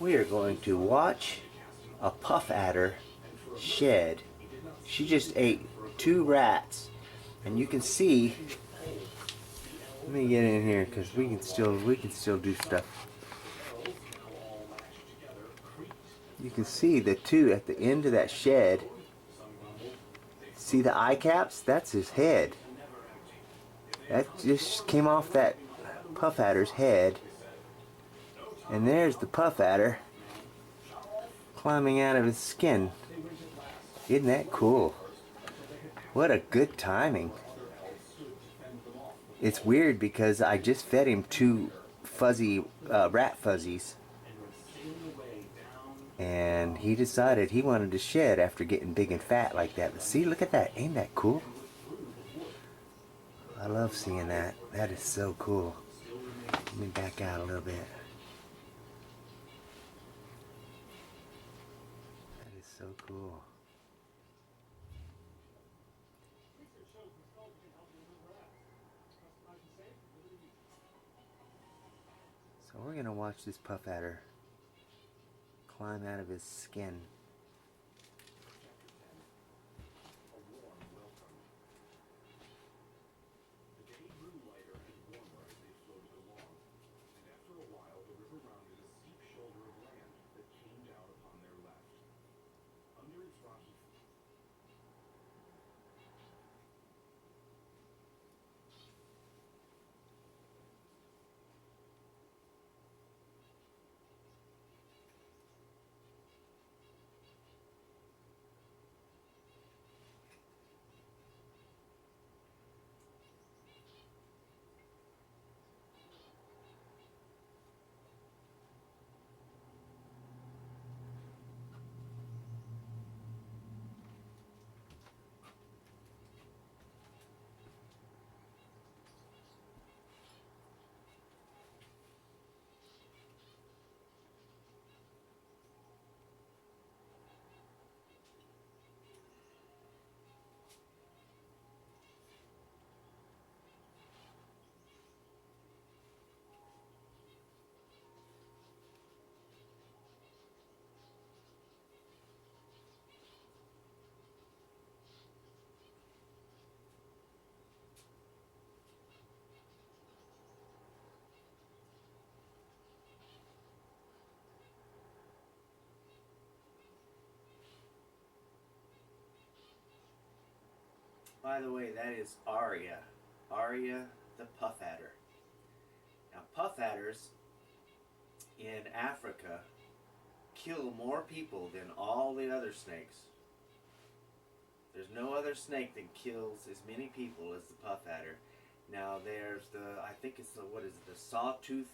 We are going to watch a puff adder shed. She just ate 2 rats, and you can see. Let me get in here because we can still do stuff. You can see the 2 at the end of that shed. See the eye caps? That's his head. That just came off that puff adder's head. And there's the puff adder climbing out of his skin. Isn't that cool? What a good timing. It's weird because I just fed him 2 fuzzy rat fuzzies, and he decided he wanted to shed after getting big and fat like that. But see, look at that. Ain't that cool? I love seeing that. That is so cool. Let me back out a little bit. That is so cool. So we're going to watch this puff adder climb out of his skin. By the way, that is Aria. Aria the puff adder. Now, puff adders in Africa kill more people than all the other snakes. There's no other snake that kills as many people as the puff adder. Now, there's I think it's the sawtooth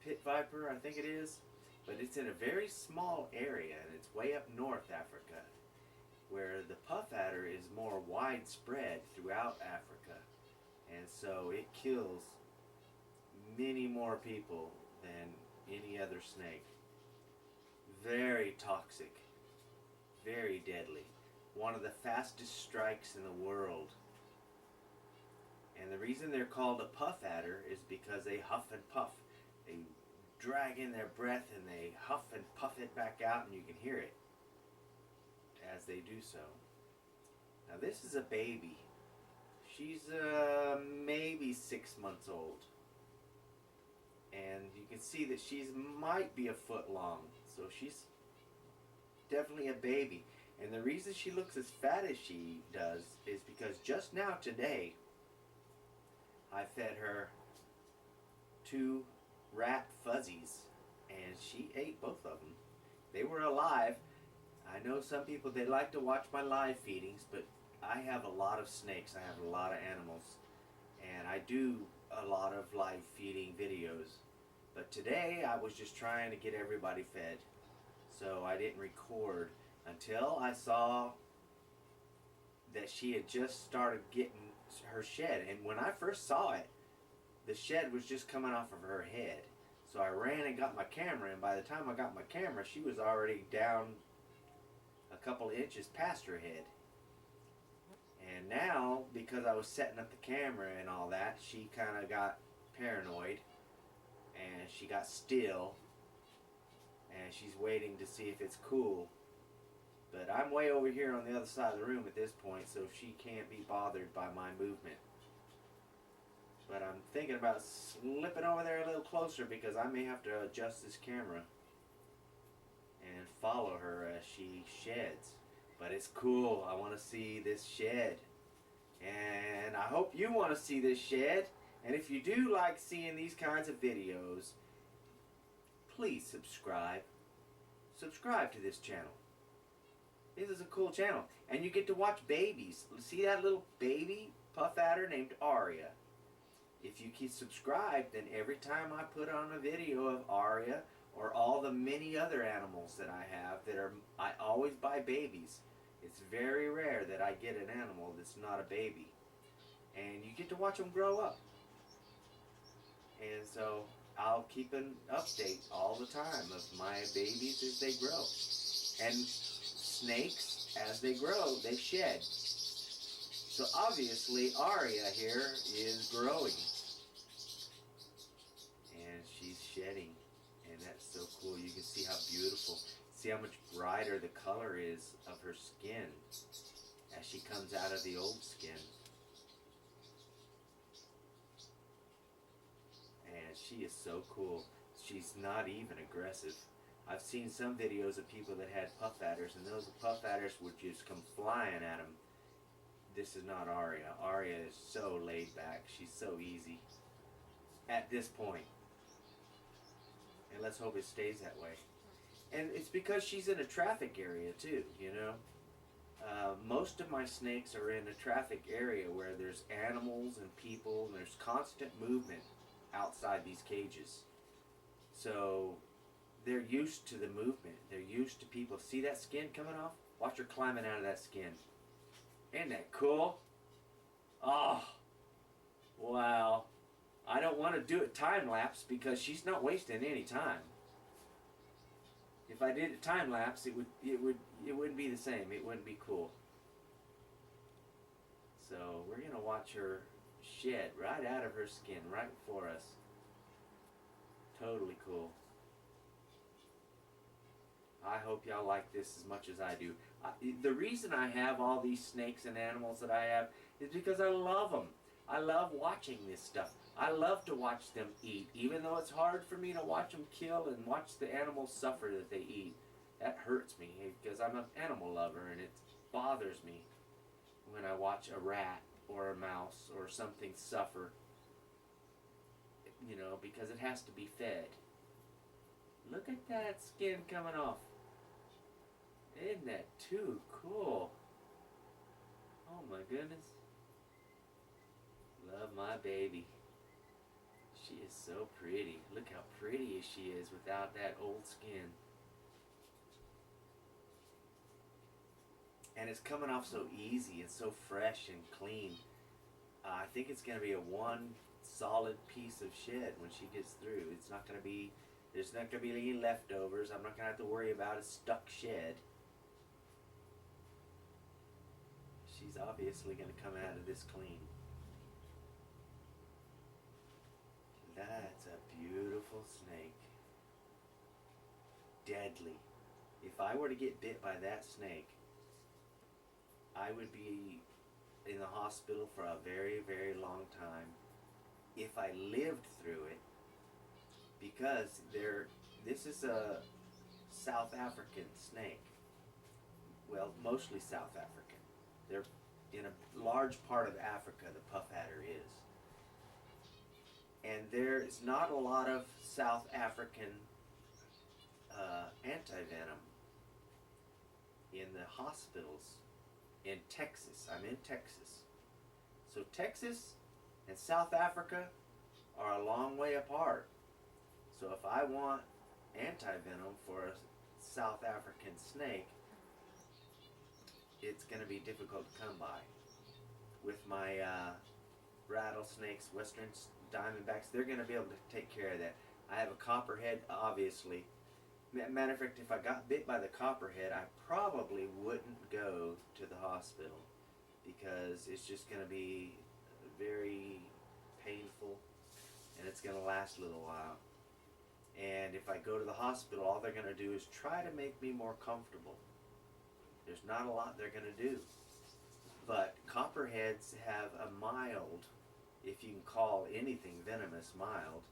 pit viper, I think it is. But it's in a very small area, and it's way up north Africa, where the puff adder is more widespread throughout Africa. And so it kills many more people than any other snake. Very toxic, very deadly. One of the fastest strikes in the world. And the reason they're called a puff adder is because they huff and puff. They drag in their breath and they huff and puff it back out, and you can hear it as they do so. Now, this is a baby. She's maybe 6 months old. And you can see that she's might be a foot long. So she's definitely a baby. And the reason she looks as fat as she does is because just now today, I fed her 2 rat fuzzies, and she ate both of them. They were alive. I know some people, they like to watch my live feedings, but I have a lot of snakes. I have a lot of animals, and I do a lot of live feeding videos. But today I was just trying to get everybody fed, so I didn't record until I saw that she had just started getting her shed. And when I first saw it, the shed was just coming off of her head. So I ran and got my camera, and by the time I got my camera, she was already down a couple of inches past her head. And now, because I was setting up the camera and all that, she kind of got paranoid, and she got still, and she's waiting to see if it's cool. But I'm way over here on the other side of the room at this point, so she can't be bothered by my movement. But I'm thinking about slipping over there a little closer because I may have to adjust this camera and follow her as she sheds. But it's cool. I want to see this shed. And I hope you want to see this shed. And if you do like seeing these kinds of videos, please subscribe. Subscribe to this channel. This is a cool channel. And you get to watch babies. See that little baby puff adder named Aria? If you keep subscribed, then every time I put on a video of Aria or all the many other animals that I have I always buy babies. It's very rare that I get an animal that's not a baby. And you get to watch them grow up. And so I'll keep an update all the time of my babies as they grow. And snakes, as they grow, they shed. So obviously Aria here is growing. And she's shedding. And that's so cool. You can see how beautiful. See how much brighter the color is of her skin as she comes out of the old skin. And she is so cool. She's not even aggressive. I've seen some videos of people that had puff adders, and those puff adders would just come flying at them. This is not Aria. Aria is so laid back. She's so easy at this point. And let's hope it stays that way. And it's because she's in a traffic area too, you know. Most of my snakes are in a traffic area where there's animals and people, and there's constant movement outside these cages. So they're used to the movement. They're used to people. See that skin coming off? Watch her climbing out of that skin. Isn't that cool? Oh, wow. I don't want to do it time lapse because she's not wasting any time. If I did a time lapse, it wouldn't be the same. It wouldn't be cool. So we're gonna watch her shed right out of her skin, right before us. Totally cool. I hope y'all like this as much as I do. The reason I have all these snakes and animals that I have is because I love them. I love watching this stuff. I love to watch them eat, even though it's hard for me to watch them kill and watch the animals suffer that they eat. That hurts me because I'm an animal lover, and it bothers me when I watch a rat or a mouse or something suffer, you know, because it has to be fed. Look at that skin coming off. Isn't that too cool? Oh my goodness. Love my baby. She is so pretty. Look how pretty she is without that old skin. And it's coming off so easy and so fresh and clean. I think it's going to be a one solid piece of shed when she gets through. It's not going to be, there's not going to be any leftovers. I'm not going to have to worry about a stuck shed. She's obviously going to come out of this clean. That's a beautiful snake. Deadly. If I were to get bit by that snake, I would be in the hospital for a very, very long time if I lived through it, because this is a South African snake. Well, mostly South African. They're in a large part of Africa, the puff adder is. And there is not a lot of South African anti-venom in the hospitals in Texas. I'm in Texas. So Texas and South Africa are a long way apart. So if I want anti-venom for a South African snake, it's going to be difficult to come by. With my rattlesnakes, western diamondbacks, they're going to be able to take care of that. I have a copperhead, obviously. Matter of fact, if I got bit by the copperhead, I probably wouldn't go to the hospital because it's just going to be very painful and it's going to last a little while. And if I go to the hospital, all they're going to do is try to make me more comfortable. There's not a lot they're going to do. But copperheads have a mild, if you can call anything venomous mild,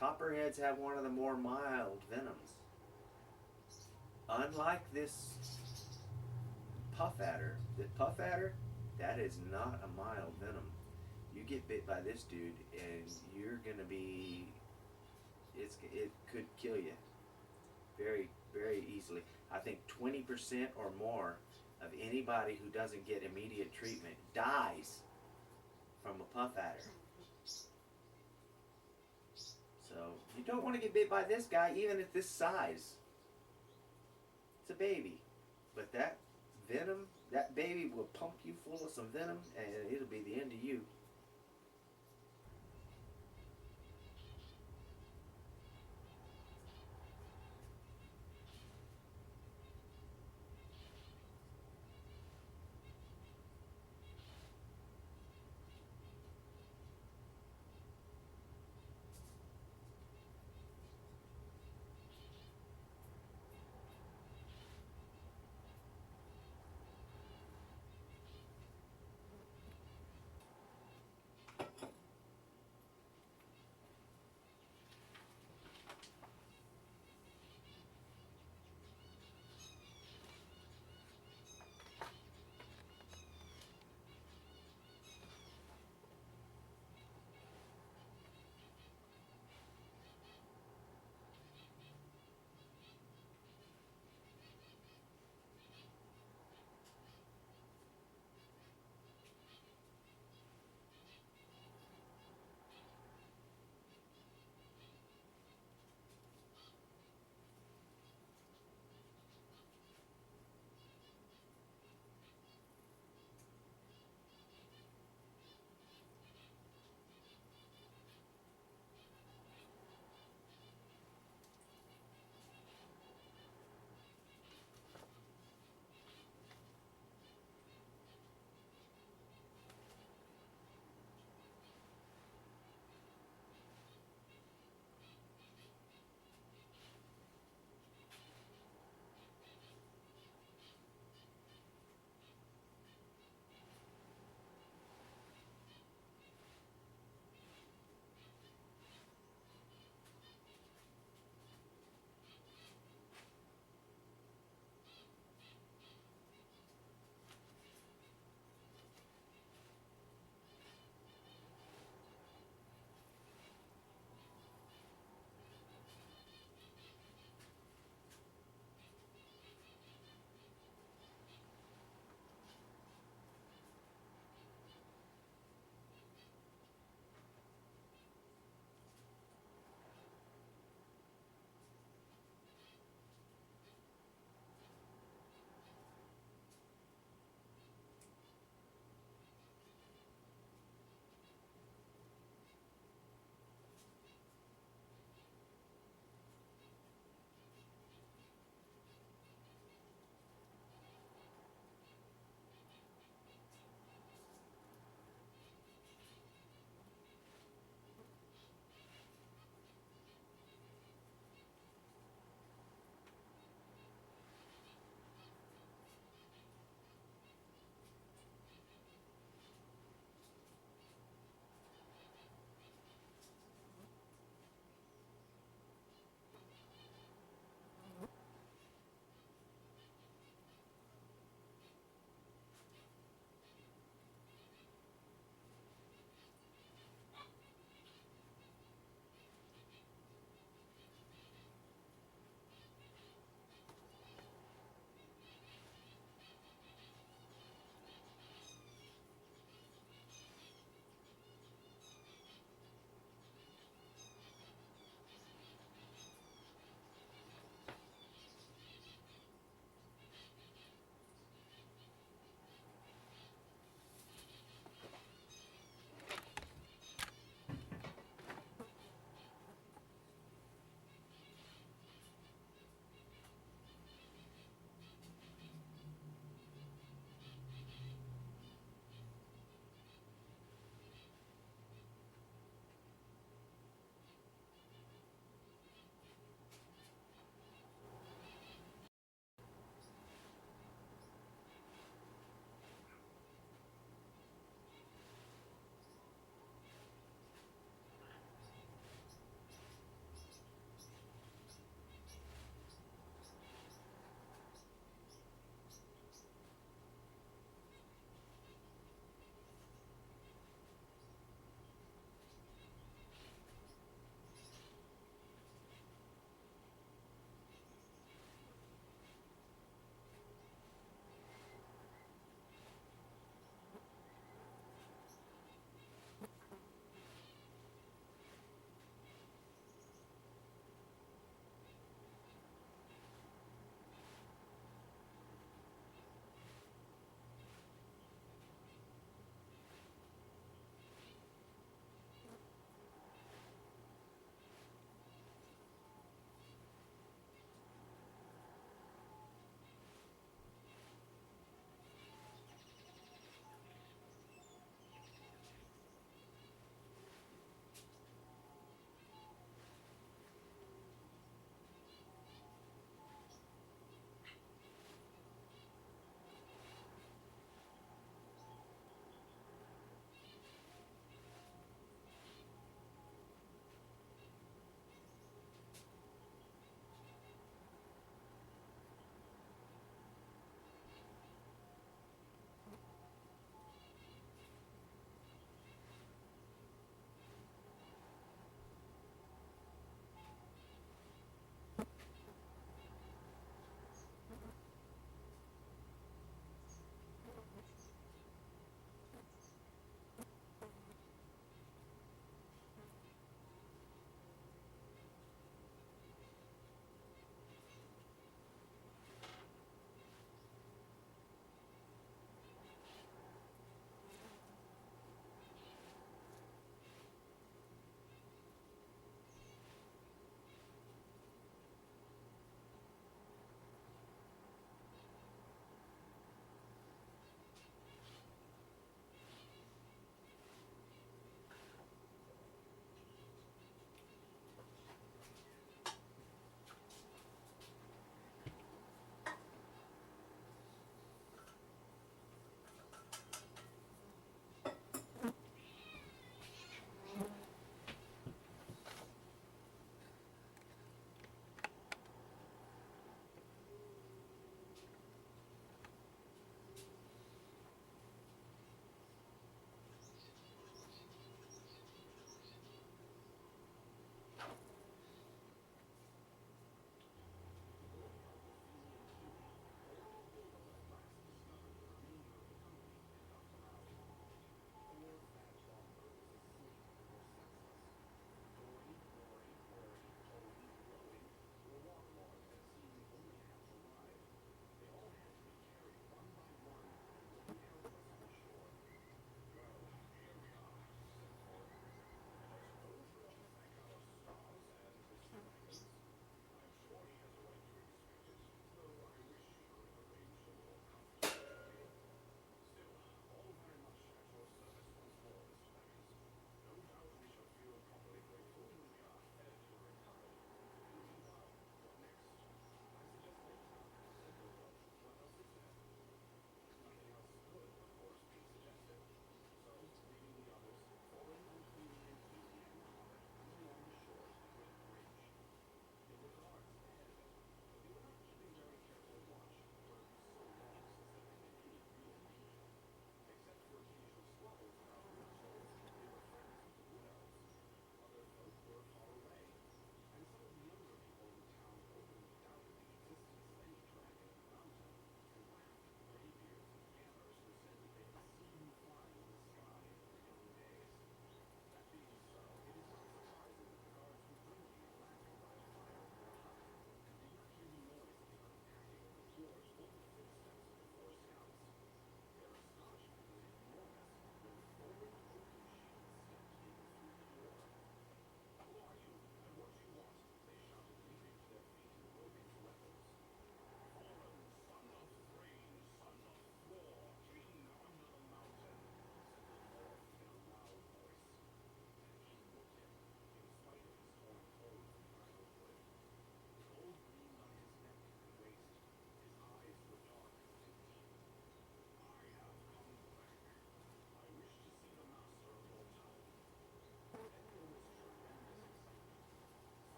copperheads have one of the more mild venoms. Unlike this puff adder, that is not a mild venom. You get bit by this dude, and you're gonna be, it could kill you very, very easily. I think 20% or more of anybody who doesn't get immediate treatment dies from a puff adder. So you don't want to get bit by this guy, even at this size. It's a baby, but that venom, that baby will pump you full of some venom, and it'll be the end of you.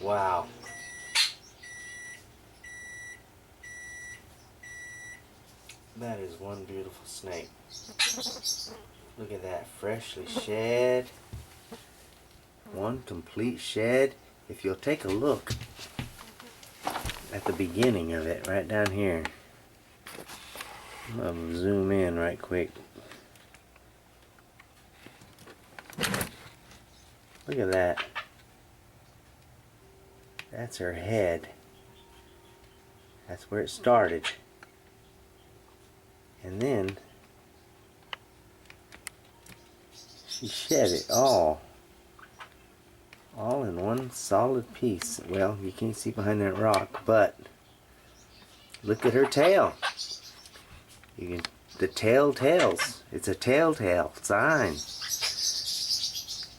Wow. That is one beautiful snake. Look at that, freshly shed. One complete shed. If you'll take a look at the beginning of it, right down here. I'll zoom in right quick. Look at that. That's her head. That's where it started. And then she shed it all in one solid piece. Well, you can't see behind that rock, but look at her tail. The tail tells. It's a telltale sign.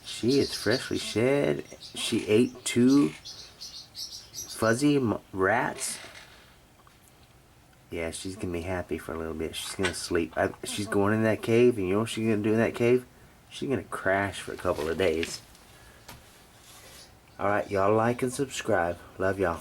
She is freshly shed. She ate 2 fuzzy rats. Yeah, she's gonna be happy for a little bit. She's gonna sleep. She's going in that cave, and you know what she's gonna do in that cave? She's gonna crash for a couple of days. Alright, y'all like and subscribe. Love y'all.